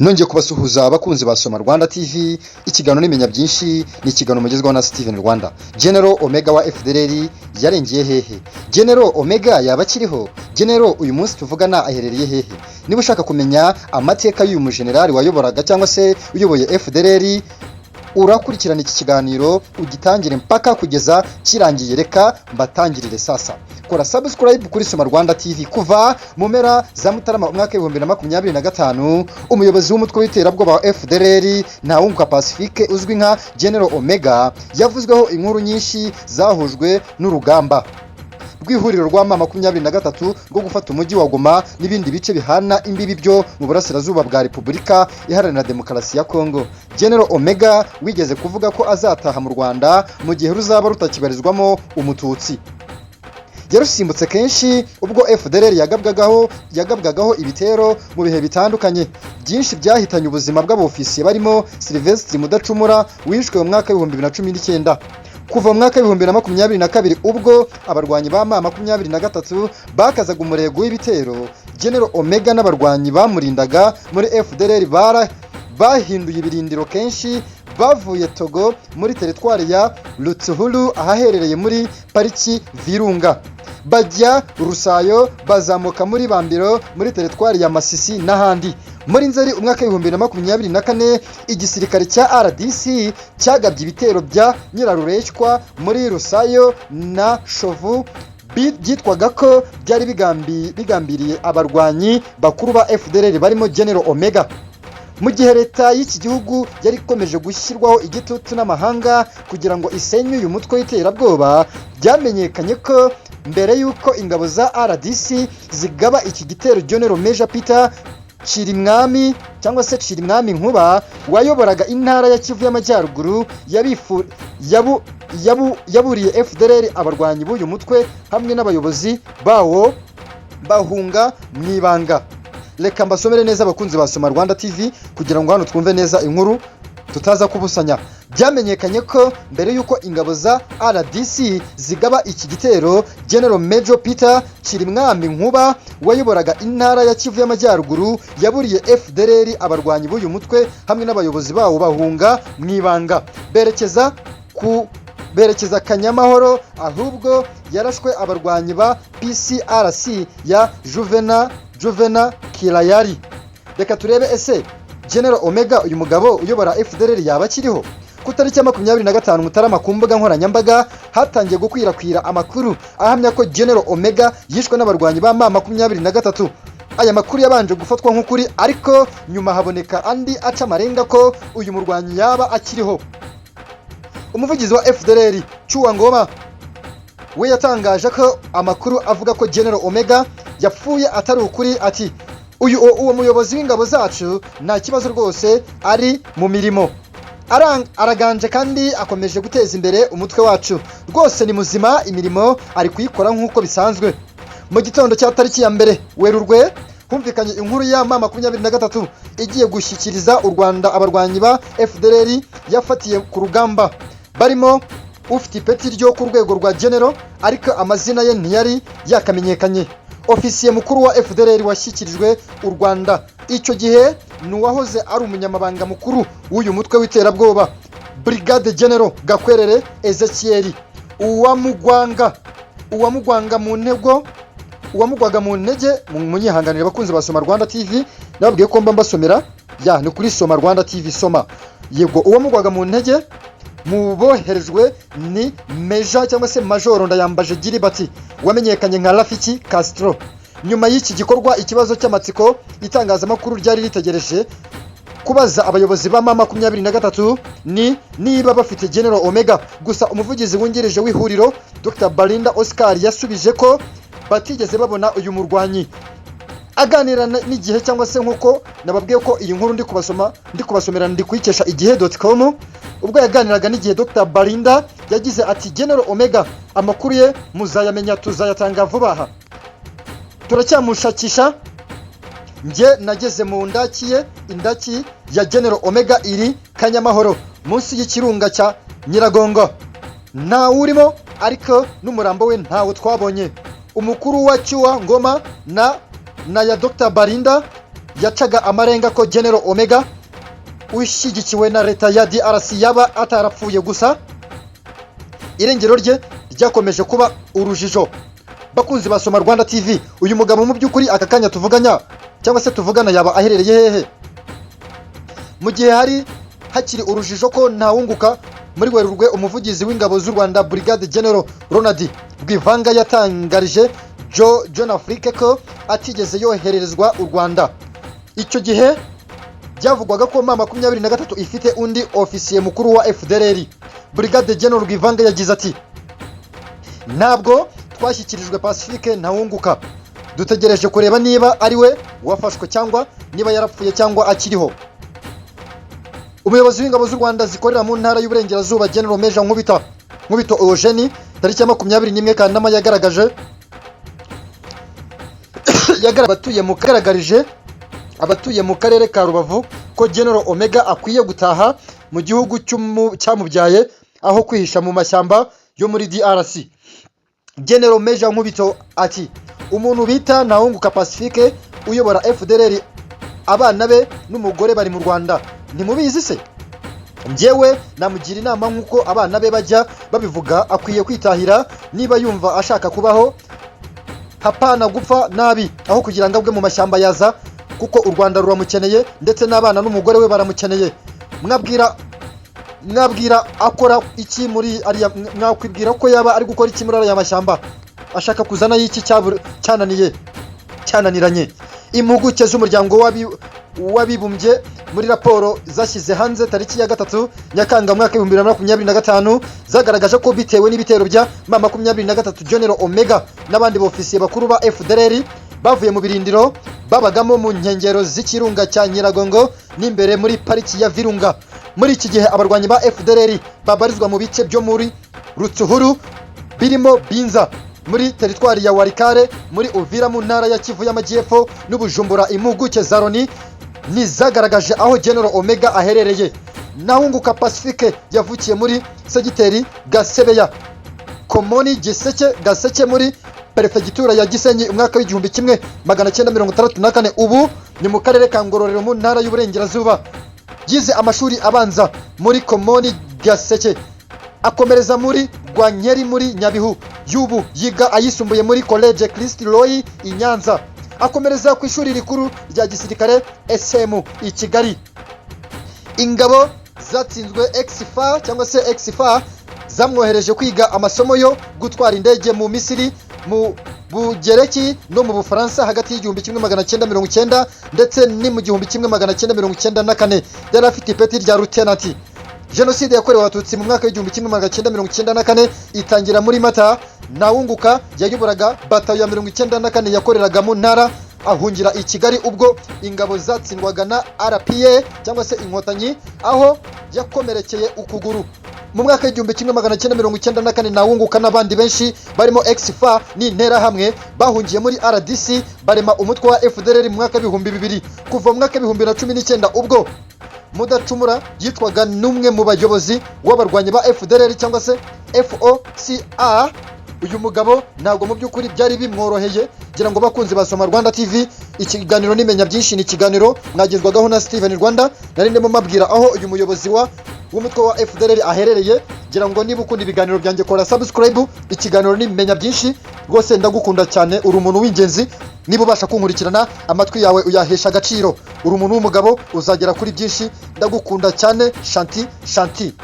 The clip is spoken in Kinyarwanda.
Nongeye kubasuhuza abakunzi ba Soma Rwanda TV, ikiganiro n'imenya byinshi ni ikiganiro mugezweho na Steven Rwanda. General Omega wa FDLR yarengeye hehe? General Omega yaba akiriho? General uyu munsi tuvugana aherereye hehe? Niba ushaka kumenya amateka y'uyu mujenerali wayoboraga cyangwa se uyoboye FDLR, urakurikirana iki kiganiro ugitangire mpaka kugeza kirangiye. Reka mbatangirire sasa. Kora subscribe kuri Soma Rwanda TV. Kuva mu mpera za Mutarama umwaka 2025, umuyobozi w'umutwe w'iterabwoba wa FDLR Ntawunguka Pacifique uzwi nka General Omega yavuzweho inkuru nyinshi zahujwe n'urugamba rw'ihuriro rwa M23 rwo gufata umujyi wa Goma n'ibindi bice bihana imbibi byo mu burasirazuba bwa Repubulika Iharanira Demokarasi ya Kongo. General Omega wigeze kuvuga ko azataha mu Rwanda mu gihe ruzaba rutakibarizwamo umututsi. Yarusimbutse kenshi ubwo FDLR yagabwagaho ibitero mu bihe bitandukanye. Byinshi byahitanye ubuzima bw'abofisiye barimo Sylvestre Mudacumura wishwe mu mwaka 2019. Kuva mu mwaka 2022 ubwo abarwanyi ba M23 bakazaga umurego w'ibitero, General Omega n'abarwanyi bamurindaga muri FDLR bahinduye ibirindiro kenshi, bavuye Togo muri teritwari ya Rutshuru ahaherereye muri pariki Virunga, bajya Rusayo, bazamuka muri Bambiro muri teritwari ya Masisi n'ahandi. Muri Nzeri umwaka 2024 igisirikare cya RDC cyagabye ibitero bya Nyirarureshywa muri Rusayo na Shovu byitwaga ko byari bigambiriye abarwanyi bakuru ba FDLR barimo General Omega. Mu gihe leta y'iki gihugu yari ikomeje gushyirwaho igitutu n'amahanga kugira ngo isenye uyu mutwe w'iterabwoba, byamenyekanye ko mbere y'uko ingabo za RDC zigaba iki gitero, General Major Peter Chirimwami cyangwa se Chirimwami Nkuba wayoboraga intara ya Kivu y'Amajyaruguru yaburiye FDLR abarwanyi b'uyu mutwe hamwe n'abayobozi bawo bahunga mu ibanga. Reka mbasomere neza abakunzi ba Soma Rwanda TV kugira ngo hano twumve neza inkuru tutaza kubusanya. Byamenyekanye ko mbere y'uko ingabo za RDC zigaba iki gitero, General Major Peter Chirimwami Nkuba wayoboraga intara ya Kivu y'Amajyaruguru yaburiye FDLR abarwanyi b'uyu mutwe hamwe n'abayobozi bawo bahunga mu ibanga berekeza Kanyamahoro, ahubwo yarashwe abarwanyi ba PCRC ya Juvena Kilayari. Reka turebe ese General Omega uyu mugabo uyobora FDLR yaba akiriho? Ku tariki ya 25 Mutarama ku mbuga nkoranyambaga hatangiye gukwirakwira amakuru ahamya ko General Omega yishwe n'abarwanyi ba M23. Aya makuru yabanje gufatwa nk'ukuri, ariko nyuma haboneka andi aca amarenga ko uyu murwanyi yaba akiriho. Umuvugizi wa FDLR Chuwa Ngoma we yatangaje ko amakuru avuga ko General Omega yapfuye atari ukuri, ati uwo muyobozi w'ingabo zacu nta kibazo rwose, ari mu mirimo, araganje kandi akomeje guteza imbere umutwe wacu, rwose ni muzima, imirimo ari kuyikora nk'uko bisanzwe. Mu gitondo cya tariki ya 2 Werurwe humvikanye inkuru ya M23 igiye gushyikiriza u Rwanda abarwanyi ba FDLR yafatiye ku rugamba, barimo ufite ipeti ryo ku rwego rwa General, ariko amazina ye ntiyari yakamenyekanye. Ofisiye mukuru wa FDLR washyikirijwe u Rwanda icyo gihe nuwahoze ari umunyamabanga mukuru w'uyu mutwe w'iterabwoba, Brigade General Gakwerere Ezekiel uwamugwaga mu ntege. Munyihanganire bakunzi ba Soma Rwanda TV, nababwiye ko mba mbasomera ni kuri Soma Rwanda TV. Soma yego, uwamugwaga mu ntege mu boherejwe ni Meja cyangwa se Majoro Ndayambaje Gilbert wamenyekanye nka Rafiki Castro. Nyuma y'iki gikorwa, ikibazo cy'amatsiko itangazamakuru ryari ritegereje kubaza abayobozi ba M23 ni niba bafite General Omega. Gusa umuvugizi wungirije w'ihuriro Dr. Balinda Oscar yasubije ko batigeze babona uyu murwanyi. Aganira n'igihe cyangwa se nkuko nababwiye ko iyi nkuru ndi kubasomera ndi kuyikesha igihe.com, ubwo yaganiraga n'igihe, Dr. Balinda yagize ati General Omega amakuru ye muzayamenya, tuzayatanga vuba aha, turacyamushakisha. Nge nageze mu indaki ya General Omega iri Kanyamahoro munsi y'ikirunga cya Nyiragongo, nta urimo, ariko n'umurambo we ntawo twabonye. Umukuru wa Chuwa Ngoma na ya Dr. Balinda yacaga amarenga ko General Omega ushyigikiwe na leta ya DRC yaba atarapfuye gusa. Irengero rye ryakomeje kuba urujijo. Bakunzi basoma Rwanda TV, uyu mugabo mu by'ukuri aka kanya tuvuganya cyangwa se tuvugana yaba aherereye hehe? Mu gihe hari hakiri urujijo ko ntawunguka muri Werurwe, umuvugizi w'ingabo z'u Rwanda Brigade General Ronald Rwivanga yatangarije John Afrique ko atigeze yohererezwa u Rwanda. Icyo gihe byavugwaga ko M23 ifite undi ofisiye mukuru wa FDLR. Brigade General Rwivanga yagize ati: "Ntabwo twashyikirijwe Pacifique Ntawunguka. Dutegereje kureba niba ari we wafashwe cyangwa niba yarapfuye cyangwa akiriho." Umuyobozi w'ingabo z'u Rwanda zikorera mu ntara y'Uburengerazuba General Major Nkubito Eugene tariki ya 21 Kanama yagaragarije abatuye mu karere ka Rubavu ko General Omega akwiye gutaha mu gihugu cyamubyaye aho kwihisha mu mashyamba yo muri DRC. General Major Nkubito ati: "Umuntu bita Ntawunguka Pacifique uyobora FDLR, abana be n'umugore bari mu Rwanda. Ntimubizi se? Njyewe namugira inama nk'uko abana be bajya babivuga, akwiye kwitahira niba yumva ashaka kubaho, hapana gupfa nabi aho kugira ngo abwe mu mashyamba yaza, kuko u Rwanda ruramukeneye ndetse n'abana n'umugore we baramukeneye. Mwabwira akora iki muri ariya, mwakwibwira ko yaba ari gukora iki muri ariya mashyamba? Ashaka kuzana y'iki cyananiranye?" Impuguke z'umuryango w'abibumbye muri raporo zashyize hanze tariki ya 3 Nyakanga mwaka 2025 zagaragaje ko bitewe n'ibitero bya M23 General Omega n'abandi bofisiye bakuru ba FDLR bavuye mu birindiro babagamo mu nkengero z'ikirunga cya Nyiragongo n'imbere muri pariki ya Virunga. Muri iki gihe abarwanyi ba FDLR babarizwa mu bice byo muri Rutsuhuru birimo Binza muri teritwari ya Warikare, muri Uvira mu ntara ya Kivu y'Amajyepfo n'Ubujumbura. Impuguke za Loni nizagaragaje aho General Omega aherereye. Ntawunguka Pacifique yavukiye muri segiteri Gasebeya, Komoni Gaseke muri perefegitura ya Gisenyi umwaka w'igihumbi 1964. Ubu ni mu karere ka Ngororero mu ntara y'Uburengerazuba. Yize amashuri abanza muri Komoni Gaseke, akomereza muri Rwankeri muri Nyabihu. Yubu yiga ayisumbuye muri College Christ Roy i Nyanza, akomereza ku ishuri rikuru rya gisirikare SM i Kigali. Ingabo zatsinzwe XFA cyangwa se XFA zamwohereje kwiga amasomo yo gutwara indege mu Misiri, mu Bugereki no mu Bufaransa hagati y'igihumbi 1990 ndetse ni mu gihumbi 1994. Yari afite ipeti rya lieutenant. Jenoside yakorewe Abatutsi mu mwaka w'igihumbi 1994 itangira muri Mata. Ntawunguka yayoboraga batayo ya 94 yakoreraga mu ntara, ahungira i Kigali ubwo ingabo zatsindwaga na RPA cyangwa se Inkotanyi, aho yakomerekeye ukuguru. Mu mwaka w'igihumbi 1994 Ntawunguka n'abandi benshi barimo XFA n'intera hamwe bahungiye muri RDC barema umutwe wa FDLR mu mwaka w'ibihumbi 2000. Kuva mu mwaka w'ibihumbi 2019 ubwo Mudacumura yitwaga n'umwe mu bayobozi w'abarwanyi ba FDLR cyangwa se FOCA. Uyu mugabo ntabwo mu by'ukuri byari bimworoheye. Gira ngo bakunzi basoma Rwanda TV, ikiganiro nimenya byinshi ni ikiganiro mwagezwagaho na Steven Rwanda. Nari ndimo mabwira aho uyu muyobozi w'umutwe wa FDLR aherereye. Gira ngo niba ukunda ibiganiro byanjye kora subscribe. Ikiganiro nimenya byinshi rwose ndagukunda cyane, uri umuntu w'ingenzi. Niba ubasha kunkurikirana amatwi yawe uyahesha agaciro, uri umuntu w'umugabo uzagera kuri byinshi. Ndagukunda cyane. Shanti.